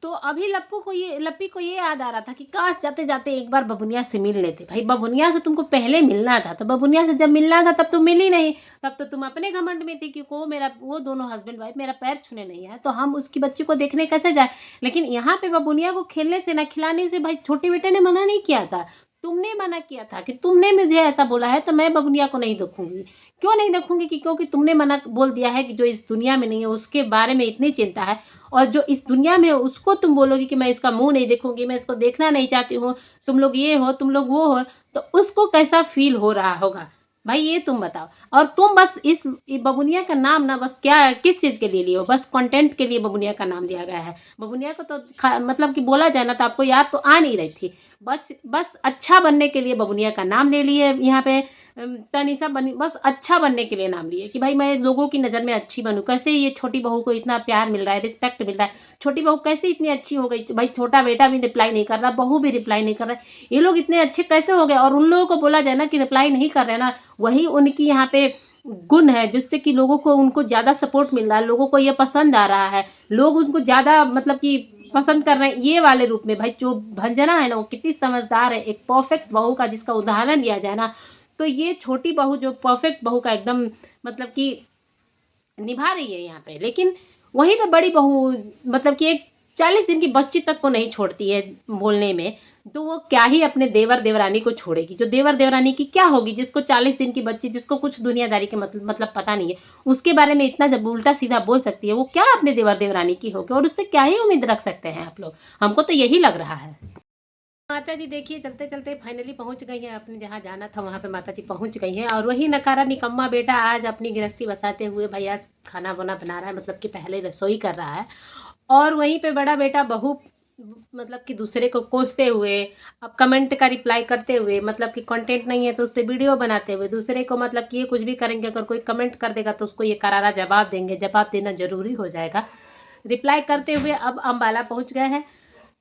तो अभी लप्पी को ये याद आ रहा था कि काश जाते जाते एक बार बबुनिया से मिल लेते। भाई बबुनिया से तुमको पहले मिलना था, तो बबुनिया से जब मिलना था तब तो मिली नहीं। तब तो तुम अपने घमंड में थी कि वो दोनों हस्बैंड वाइफ मेरा पैर छूने नहीं है, तो हम उसकी बच्ची को देखने कैसे जाए। लेकिन यहाँ पे बबुनिया को खेलने से ना खिलाने से भाई छोटे बेटे ने मना नहीं किया था। तुमने मना किया था कि तुमने मुझे ऐसा बोला है तो मैं बबुनिया को नहीं देखूंगी। क्यों नहीं देखूंगी? कि क्योंकि तुमने मना बोल दिया है कि जो इस दुनिया में नहीं है उसके बारे में इतनी चिंता है, और जो इस दुनिया में है उसको तुम बोलोगी कि मैं इसका मुंह नहीं देखूंगी, मैं इसको देखना नहीं चाहती हूँ, तुम लोग ये हो, तुम लोग वो हो, तो उसको कैसा फील हो रहा होगा भाई, ये तुम बताओ। और तुम बस इस बबुनिया का नाम ना बस क्या किस चीज के लिए लियो, बस कंटेंट के लिए बबुनिया का नाम लिया गया है। बबुनिया को तो मतलब कि बोला जाए ना तो आपको याद तो आ नहीं रही थी। बस बस अच्छा बनने के लिए बबुनिया का नाम ले लिए यहाँ पे। तनिषा बनी बस अच्छा बनने के लिए नाम लिए कि भाई मैं लोगों की नज़र में अच्छी बनूं। कैसे ये छोटी बहू को इतना प्यार मिल रहा है, रिस्पेक्ट मिल रहा है, छोटी बहू कैसे इतनी अच्छी हो गई। भाई छोटा बेटा भी रिप्लाई नहीं कर रहा, बहू भी रिप्लाई नहीं कर रहा, ये लोग इतने अच्छे कैसे हो गए। और उन लोगों को बोला जाए ना कि रिप्लाई नहीं कर रहे ना, वही उनकी यहाँ पे गुण है जिससे कि लोगों को उनको ज़्यादा सपोर्ट मिल रहा है, लोगों को ये पसंद आ रहा है, लोग उनको ज़्यादा मतलब कि पसंद कर रहे हैं ये वाले रूप में। भाई जो भंजना है ना वो कितनी समझदार है, एक परफेक्ट बहू का जिसका उदाहरण लिया जाए ना, तो ये छोटी बहू जो परफेक्ट बहू का एकदम मतलब कि निभा रही है यहाँ पे। लेकिन वहीं पे बड़ी बहू मतलब कि एक 40 दिन की बच्ची तक को नहीं छोड़ती है बोलने में, तो वो क्या ही अपने देवर देवरानी को छोड़ेगी। जो देवर देवरानी की क्या होगी, जिसको 40 दिन की बच्ची, जिसको कुछ दुनियादारी के मतलब पता नहीं है, उसके बारे में इतना जब उल्टा सीधा बोल सकती है, वो क्या अपने देवर देवरानी की होगी, और उससे क्या ही उम्मीद रख सकते हैं आप लोग। हमको तो यही लग रहा है। माता जी देखिए चलते चलते फाइनली पहुंच गई हैं, अपने जहाँ जाना था वहाँ पे माता जी पहुंच गई हैं। और वही नकारा निकम्मा बेटा आज अपनी गृहस्थी बसाते हुए भाई आज खाना बना बना रहा है, मतलब कि पहले रसोई कर रहा है। और वहीं पे बड़ा बेटा बहू मतलब कि दूसरे को कोसते हुए, अब कमेंट का रिप्लाई करते हुए, मतलब कि कंटेंट नहीं है तो उस पर वीडियो बनाते हुए दूसरे को मतलब कि ये कुछ भी करेंगे, अगर कोई कमेंट कर देगा तो उसको ये करारा जवाब देंगे, जवाब देना जरूरी हो जाएगा। रिप्लाई करते हुए अब अम्बाला पहुंच गए हैं,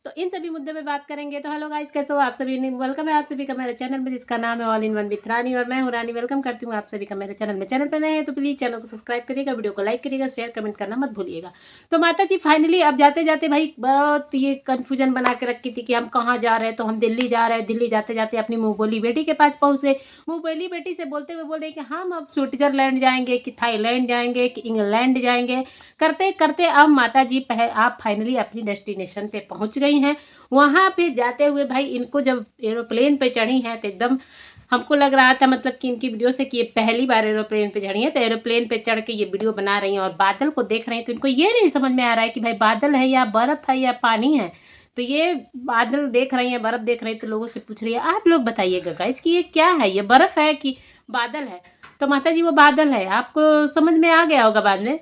तो इन सभी मुद्दे पे बात करेंगे। तो हेलो गाइस, कैसे हो आप सभी? वेलकम है आप सभी का मेरे चैनल में जिसका नाम है ऑल इन वन विथ रानी, और मैं हूँ रानी। वेलकम करती हूँ आप सभी का मेरे चैनल में। चैनल पे नए हैं तो प्लीज चैनल को सब्सक्राइब करिएगा, वीडियो को लाइक करिएगा, शेयर कमेंट करना मत भूलिएगा। तो माता जी फाइनली अब जाते जाते भाई बहुत ये कन्फ्यूजन बना के रखी थी कि हम कहाँ जा रहे हैं, तो हम दिल्ली जा रहे हैं। दिल्ली जाते जाते अपनी मुँह बोली बेटी के पास पहुँचे। मुँह बोली बेटी से बोलते हुए बोल रहे कि हम अब स्विट्जरलैंड जाएंगे, कि थाईलैंड जाएंगे, कि इंग्लैंड जाएंगे। करते करते अब माता जी आप फाइनली अपनी डेस्टिनेशन पे पहुंच गई हैं। वहां पे जाते हुए भाई इनको जब एरोप्लेन पे चढ़ी हैं तो एकदम हमको लग रहा था मतलब कि इनकी वीडियो से कि ये पहली बार एरोप्लेन पे चढ़ी है, तो एरोप्लेन पे चढ़ के ये वीडियो बना रही हैं और बादल को देख रही हैं। तो इनको ये नहीं समझ में आ रहा है कि भाई बादल है या बर्फ है या पानी है। तो ये बादल देख रही हैं, बर्फ देख रही हैं, तो लोगों से पूछ रही है आप लोग बताइएगा गाइस कि ये क्या है, ये बर्फ है कि बादल है। तो माता जी वो बादल है, आपको समझ में आ गया होगा बाद में।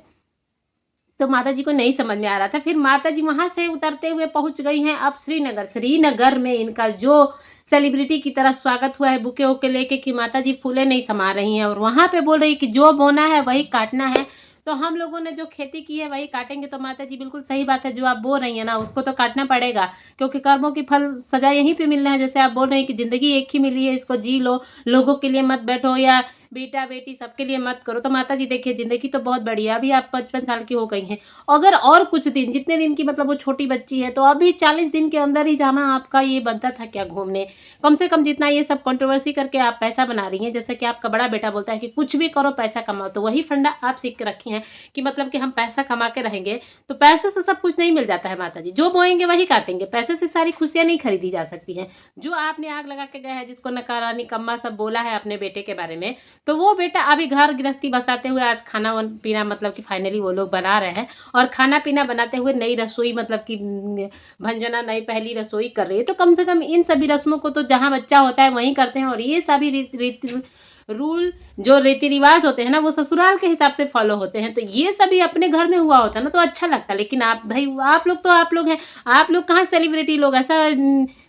तो माता जी को नहीं समझ में आ रहा था। फिर माता जी वहां से उतरते हुए पहुंच गई हैं अब श्रीनगर। श्रीनगर में इनका जो सेलिब्रिटी की तरह स्वागत हुआ है बुके वुके लेके कि माता जी फूले नहीं समा रही हैं, और वहां पे बोल रही कि जो बोना है वही काटना है। तो हम लोगों ने जो खेती की है वही काटेंगे। तो माता जी बिल्कुल सही बात है, जो आप बोल रही है ना उसको तो काटना पड़ेगा, क्योंकि कर्मों की फल सजा यहीं पे मिलना है। जैसे आप बोल रहे हैं कि जिंदगी एक ही मिली है, इसको जी लो, लोगों के लिए मत बैठो या बेटा बेटी सबके लिए मत करो। तो माता जी देखिए जिंदगी तो बहुत बढ़िया, अभी आप 55 साल की हो गई हैं, अगर और कुछ दिन, जितने दिन की मतलब वो छोटी बच्ची है, तो अभी 40 दिन के अंदर ही जाना आपका ये बनता था क्या घूमने। कम से कम जितना ये सब कंट्रोवर्सी करके आप पैसा बना रही हैं, जैसे कि आपका बड़ा बेटा बोलता है कि कुछ भी करो पैसा कमाओ, तो वही फंडा आप सीख के रखी हैं कि मतलब कि हम पैसा कमा के रहेंगे। तो पैसे से सब कुछ नहीं मिल जाता है माता जी, जो बोएंगे वही काटेंगे। पैसे से सारी खुशियां नहीं खरीदी जा सकती हैं। जो आपने आग लगा के गए हैं, जिसको नकारा निकम्मा सब बोला है अपने बेटे के बारे में, तो वो बेटा अभी घर गृहस्थी बसाते हुए आज खाना पीना मतलब कि फाइनली वो लोग बना रहे हैं, और खाना पीना बनाते हुए नई रसोई मतलब कि भंजना नई पहली रसोई कर रही है। तो कम से कम इन सभी रस्मों को तो जहाँ बच्चा होता है वहीं करते हैं, और ये सभी रीति रूल जो रीति रिवाज होते हैं ना वो ससुराल के हिसाब से फॉलो होते हैं। तो ये सभी अपने घर में हुआ होता है ना तो अच्छा लगता है। लेकिन आप भाई आप लोग तो आप लोग हैं, आप लोग कहाँ सेलिब्रिटी लोग ऐसा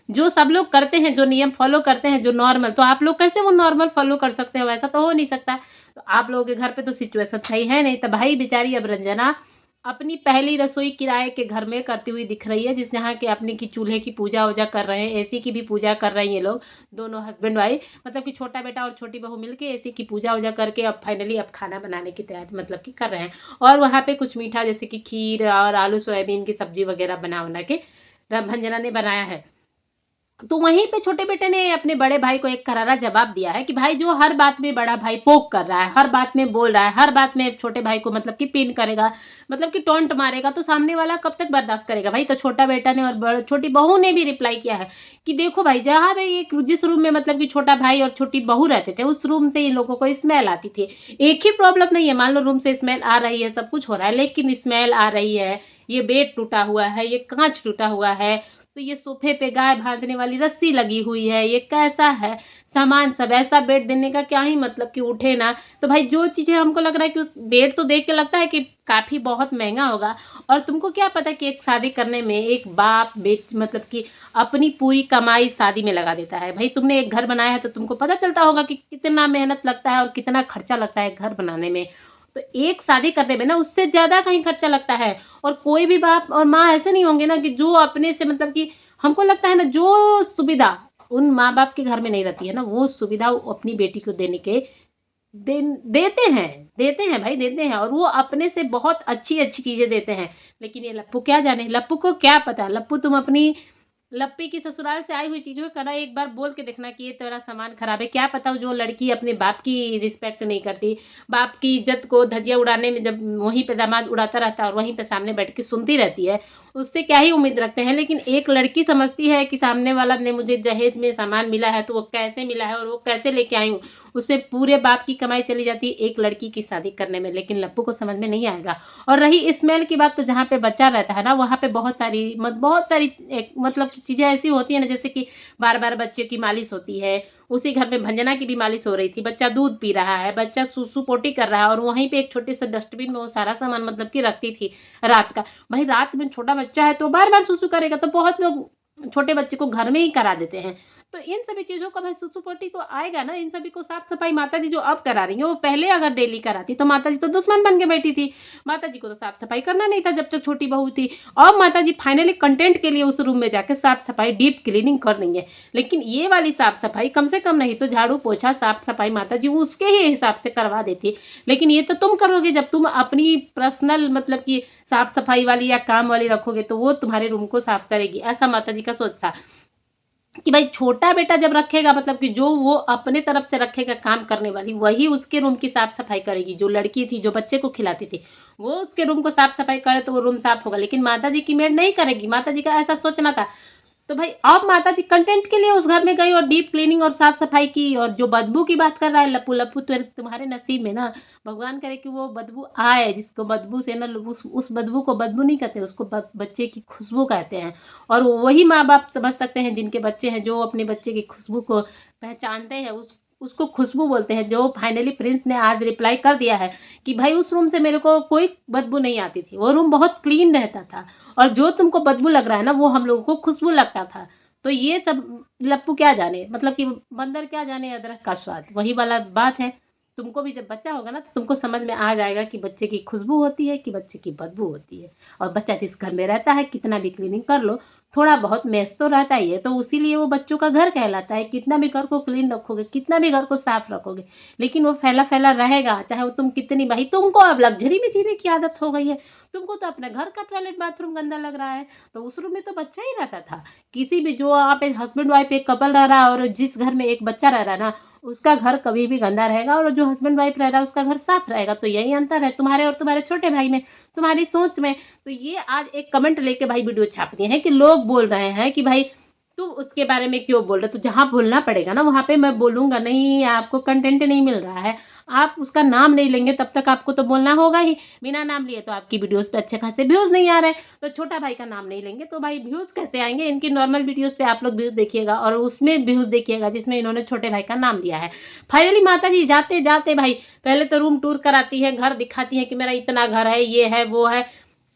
जो सब लोग करते हैं, जो नियम फॉलो करते हैं, जो नॉर्मल, तो आप लोग कैसे वो नॉर्मल फॉलो कर सकते हो? ऐसा तो हो नहीं सकता। तो आप लोगों के घर पे तो सिचुएशन सही है नहीं। तो भाई बेचारी अब रंजना अपनी पहली रसोई किराए के घर में करती हुई दिख रही है, जिस जहाँ के अपने की चूल्हे की पूजा वूजा कर रहे हैं, एसी की भी पूजा कर रहे हैं ये लोग, दोनों हस्बैंड वाइफ, मतलब कि छोटा बेटा और छोटी बहू मिलके एसी की पूजा वूजा करके अब फाइनली अब खाना बनाने की तैयारी मतलब कि कर रहे हैं। और वहाँ पे कुछ मीठा जैसे कि खीर और आलू सोयाबीन की सब्जी वगैरह बना के भंजना ने बनाया है। तो वहीं पे छोटे बेटे ने अपने बड़े भाई को एक करारा जवाब दिया है कि भाई जो हर बात में बड़ा भाई पोक कर रहा है, हर बात में बोल रहा है, हर बात में छोटे भाई को मतलब कि पिन करेगा, मतलब कि टोंट मारेगा, तो सामने वाला कब तक बर्दाश्त करेगा भाई। तो छोटा बेटा ने और छोटी बहू ने भी रिप्लाई किया है कि देखो भाई, जहाँ भाई एक जिस रूम में मतलब कि छोटा भाई और छोटी बहू रहते थे उस रूम से इन लोगों को स्मेल आती थी। एक ही प्रॉब्लम नहीं है, मान लो रूम से स्मेल आ रही है, सब कुछ हो रहा है, लेकिन स्मेल आ रही है, ये बेड टूटा हुआ है, ये कांच टूटा हुआ है, तो ये सोफे पे गाय बांधने वाली रस्सी लगी हुई है, ये कैसा है सामान, सब ऐसा बेड देने का क्या ही मतलब कि उठे ना। तो भाई जो चीज़ें हमको लग रहा है कि उस बेड तो देख के लगता है कि काफ़ी बहुत महंगा होगा, और तुमको क्या पता कि एक शादी करने में एक बाप बेट मतलब कि अपनी पूरी कमाई शादी में लगा देता है। भाई तुमने एक घर बनाया है तो तुमको पता चलता होगा कि कितना मेहनत लगता है और कितना खर्चा लगता है घर बनाने में। तो एक शादी करने में ना उससे ज़्यादा कहीं खर्चा लगता है। और कोई भी बाप और माँ ऐसे नहीं होंगे ना कि जो अपने से मतलब कि हमको लगता है ना, जो सुविधा उन माँ बाप के घर में नहीं रहती है ना, वो सुविधा वो अपनी बेटी को देने के देते हैं भाई, देते हैं, और वो अपने से बहुत अच्छी अच्छी चीज़ें देते हैं। लेकिन ये लप्पू क्या जाने, लप्पू को क्या पता। लप्पू तुम अपनी लप्पी की ससुराल से आई हुई चीज़ों का ना एक बार बोल के देखना कि ये तेरा सामान खराब है। क्या पता जो लड़की अपने बाप की रिस्पेक्ट नहीं करती, बाप की इज्जत को धज्जियाँ उड़ाने में जब वहीं पे दामाद उड़ाता रहता है और वहीं पे सामने बैठ के सुनती रहती है, उससे क्या ही उम्मीद रखते हैं। लेकिन एक लड़की समझती है कि सामने वाला ने मुझे दहेज में सामान मिला है तो वो कैसे मिला है और वो कैसे लेके आई हूँ, उसमें पूरे बाप की कमाई चली जाती है एक लड़की की शादी करने में। लेकिन लप्पू को समझ में नहीं आएगा। और रही स्मेल की बात, तो जहाँ पे बच्चा रहता है ना वहाँ पे बहुत सारी मतलब चीज़ें ऐसी होती है ना, जैसे कि बार बार बच्चे की मालिश होती है। उसी घर में भंजना की भी मालिश हो रही थी, बच्चा दूध पी रहा है, बच्चा सुसु पोटी कर रहा है, और वहीं पे एक छोटे से डस्टबिन में वो सारा सामान मतलब कि रखती थी रात का। भाई रात में छोटा बच्चा है तो बार बार सुसु करेगा, तो बहुत लोग छोटे बच्चे को घर में ही करा देते हैं। तो इन सभी चीज़ों का भाई सुसु पोटी तो आएगा ना। इन सभी को साफ सफाई माता जी जो अब करा रही है, वो पहले अगर डेली कराती तो माता जी तो दुश्मन बन के बैठी थी। माता जी को तो साफ सफाई करना नहीं था जब तक छोटी बहू थी। अब माता जी फाइनली कंटेंट के लिए उस रूम में जाकर साफ सफाई डीप क्लीनिंग कर रही है। लेकिन ये वाली साफ सफाई कम से कम नहीं तो झाड़ू पोछा साफ सफाई माता जी उसके ही हिसाब से करवा देती। लेकिन ये तो तुम करोगे जब तुम अपनी पर्सनल मतलब कि साफ सफाई वाली या काम वाली रखोगे, तो वो तुम्हारे रूम को साफ करेगी, ऐसा माता जी का सोच था। कि भाई छोटा बेटा जब रखेगा मतलब कि जो वो अपने तरफ से रखेगा काम करने वाली, वही उसके रूम की साफ सफाई करेगी। जो लड़की थी जो बच्चे को खिलाती थी वो उसके रूम को साफ सफाई करे तो वो रूम साफ होगा। लेकिन माता जी की मेड नहीं करेगी, माता जी का ऐसा सोचना था। तो भाई अब माता जी कंटेंट के लिए उस घर में गई और डीप क्लीनिंग और साफ सफाई की। और जो बदबू की बात कर रहा है लप्पू, लप्पू तो तुम्हारे नसीब में ना, भगवान करे कि वो बदबू आए, जिसको बदबू से ना उस बदबू को बदबू नहीं कहते, उसको बच्चे की खुशबू कहते हैं। और वही माँ बाप समझ सकते हैं जिनके बच्चे हैं, जो अपने बच्चे की खुशबू को पहचानते हैं, उसको खुशबू बोलते हैं। जो फाइनली प्रिंस ने आज रिप्लाई कर दिया है कि भाई उस रूम से मेरे को कोई बदबू नहीं आती थी, वो रूम बहुत क्लीन रहता था, और जो तुमको बदबू लग रहा है ना वो हम लोगों को खुशबू लगता था। तो ये सब लप्पू क्या जाने, मतलब कि बंदर क्या जाने अदरक का स्वाद, वही वाला बात है। तुमको भी जब बच्चा होगा ना तो तुमको समझ में आ जाएगा कि बच्चे की खुशबू होती है कि बच्चे की बदबू होती है। और बच्चा जिस घर में रहता है कितना भी क्लीनिंग कर लो, थोड़ा बहुत मेस तो रहता ही है, तो इसीलिए वो बच्चों का घर कहलाता है। कितना भी घर को क्लीन रखोगे, कितना भी घर को साफ रखोगे, लेकिन वो फैला फैला रहेगा, चाहे वो तुम कितनी, भाई तुमको अब लग्जरी में जीने की आदत हो गई है। तुमको तो अपने घर का टॉयलेट बाथरूम गंदा लग रहा है, तो उस रूम में तो बच्चा ही रहता था। किसी भी जो आप एक हस्बैंड वाइफ एक कपल रह रहा है और जिस घर में एक बच्चा रह रहा है ना, उसका घर कभी भी गंदा रहेगा, और जो हस्बैंड वाइफ रह रहा है उसका घर साफ रहेगा। तो यही अंतर है तुम्हारे और तुम्हारे छोटे भाई में, तुम्हारी सोच में। तो ये आज एक कमेंट लेके भाई वीडियो छाप दिए हैं कि लोग बोल रहे हैं कि भाई तुम उसके बारे में क्यों बोल रहे हो। तो जहाँ बोलना पड़ेगा ना वहाँ पे मैं बोलूँगा, नहीं आपको कंटेंट नहीं मिल रहा है, आप उसका नाम नहीं लेंगे तब तक आपको तो बोलना होगा ही। बिना नाम लिए तो आपकी वीडियोस पे अच्छे खासे व्यूज़ नहीं आ रहे, तो छोटा भाई का नाम नहीं लेंगे तो भाई व्यूज़ कैसे आएंगे। इनकी नॉर्मल वीडियोस पे आप लोग व्यूज़ देखिएगा और उसमें व्यूज़ देखिएगा जिसमें इन्होंने छोटे भाई का नाम लिया है। फाइनली माता जी जाते जाते भाई पहले तो रूम टूर कराती है, घर दिखाती है कि मेरा इतना घर है, ये है वो है।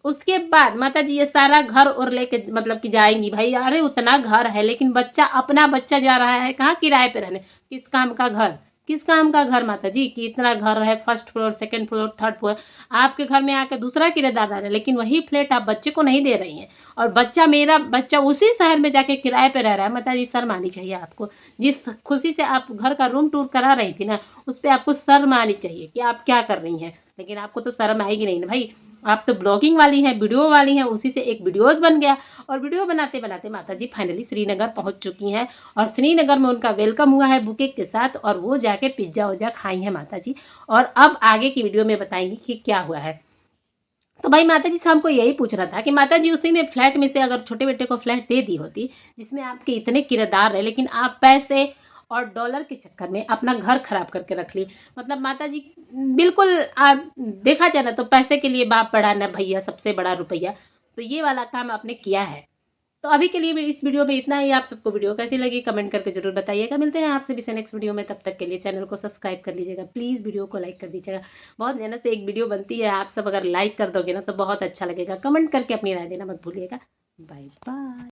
उसके बाद माता जी ये सारा घर और लेके मतलब कि जाएंगी। भाई अरे उतना घर है, लेकिन बच्चा अपना बच्चा जा रहा है कहाँ, किराए पे रहने। किस काम का घर, किस काम का घर माता जी कि इतना घर है, first floor, second floor, third floor, आपके घर में आकर दूसरा किराएदार रह रहा है, लेकिन वही फ्लैट आप बच्चे को नहीं दे रही हैं। और बच्चा, मेरा बच्चा उसी शहर में जाके किराए पे रह रहा है। माता जी शर्म आनी चाहिए आपको। जिस खुशी से आप घर का रूम टूर करा रही थी ना, उस पर आपको शर्म आनी चाहिए कि आप क्या कर रही हैं। लेकिन आपको तो शर्म आएगी नहीं ना भाई, आप तो ब्लॉगिंग वाली हैं, वीडियो वाली हैं, उसी से एक वीडियोज़ बन गया। और वीडियो बनाते बनाते माता जी फाइनली श्रीनगर पहुंच चुकी हैं, और श्रीनगर में उनका वेलकम हुआ है बुके के साथ, और वो जाके पिज्ज़ा उज्जा खाई हैं माता जी। और अब आगे की वीडियो में बताएंगी कि क्या हुआ है। तो भाई माता जी से हमको यही पूछना था कि माता जी उसी में फ्लैट में से अगर छोटे बेटे को फ्लैट दे दी होती जिसमें आपके इतने किराएदार रहे, लेकिन आप पैसे और डॉलर के चक्कर में अपना घर खराब करके रख ली। मतलब माता जी बिल्कुल, आप देखा जाए ना तो पैसे के लिए बाप बड़ा ना भैया, सबसे बड़ा रुपया। तो ये वाला काम आपने किया है। तो अभी के लिए भी इस वीडियो में इतना ही। आप सबको वीडियो कैसी लगी कमेंट करके जरूर बताइएगा। मिलते हैं आपसे भी नेक्स्ट वीडियो में, तब तक के लिए चैनल को सब्सक्राइब कर लीजिएगा, प्लीज़ वीडियो को लाइक कर दीजिएगा। बहुत मेहनत से एक वीडियो बनती है, आप सब अगर लाइक कर दोगे ना तो बहुत अच्छा लगेगा। कमेंट करके अपनी राय देना मत भूलिएगा। Bye bye.